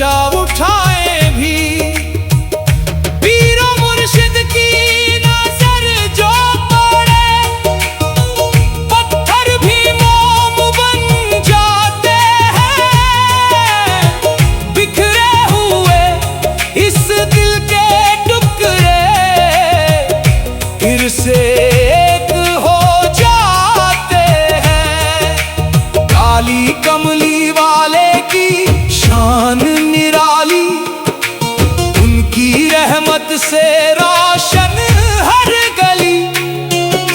नशा उठाए भी। पीरो मुर्शिद की नजर जो पड़े, पत्थर भी मोम बन जाते हैं। बिखरे हुए इस दिल के टुकड़े फिर से एक हो जाते हैं। काली कमली वाले की शान निराली, उनकी रहमत से रोशन हर गली।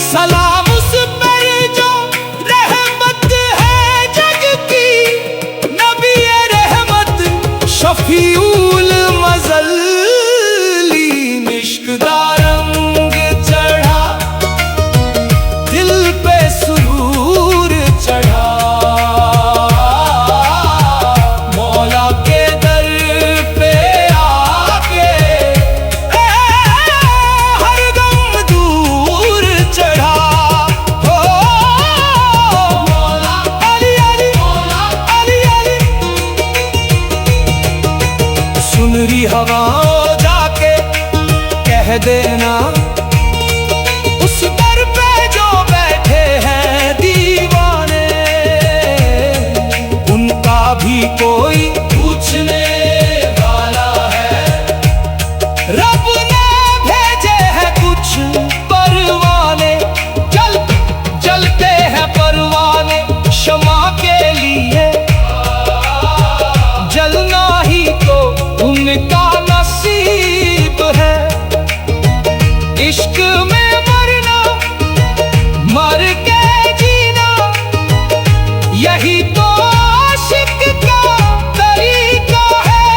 सलाम उस पर जो रहमत है जग की, नबी रहमत शफीउल मज़ल्लीन। इश्क दा रंग चढ़ा, दिल पे सुरूर चढ़ा। मौला के दर पे आके हर गम दूर चढ़ा। हो मौला अली अली, मौला अली अली। सुनरी हवाओं जाके कह देना, उस दर पे जो बैठे हैं दीवाने, उनका भी कोई पूछने वाला है। रब ने भेजे हैं कुछ परवाने, जलते हैं परवाने शमा के लिए। जलना ही तो उनका नसीब है। इश्क में मरना, मर के जीना, यही तो आशिक का तरीका है।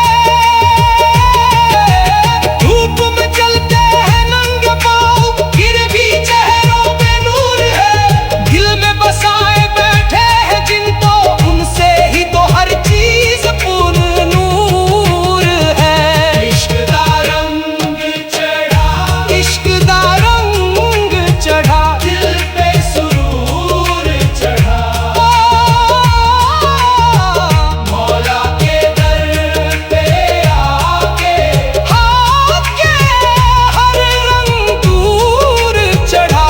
धूप में चलते हैं नंगे पाँव, फिर भी चेहरों पे नूर है। दिल में बसाए बैठे हैं जिनको, उनसे ही तो हर चीज पूर्ण नूर है। इश्क दा रंग चढ़ा, इश्क दा रंग चढ़ा, दिल पे सुरूर चढ़ा। मौला के दर पे आके हर रंग दूर चढ़ा।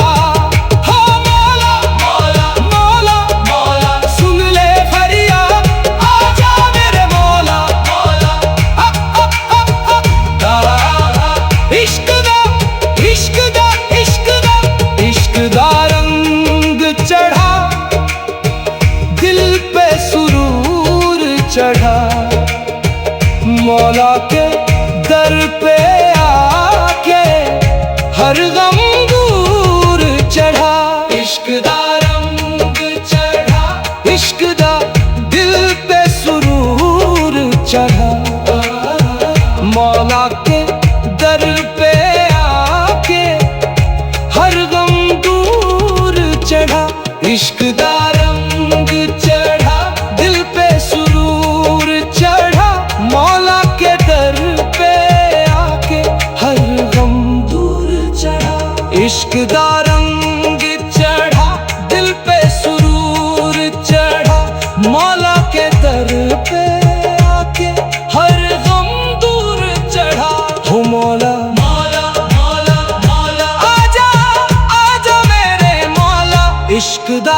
हो मौला मौला मौला मौला, सुन ले फरियाद, आजा मेरे मौला मौला। इश्क दा इश्क दा इश्क दा इश्क दा रंग चढ़ा, दिल पे सुरूर चढ़ा। मौला के दर पे आके हर गम दूर चढ़ा। इश्क दा रंग चढ़ा, इश्क दा दिल पे सुरूर चढ़ा। मौला के दर पे आके हर गम दूर चढ़ा। इश्क दा रंग चढ़ा, दिल पे सुरूर चढ़ा। मौला के दर पे आके हर गम दूर चढ़ा। इश्क दा रंग चढ़ा, दिल पे सुरूर चढ़ा। मौला के दर पे आके हर गम दूर चढ़ा। हो मौला मौला मौला मौला, आजा आजा मेरे मौला। इश्क दा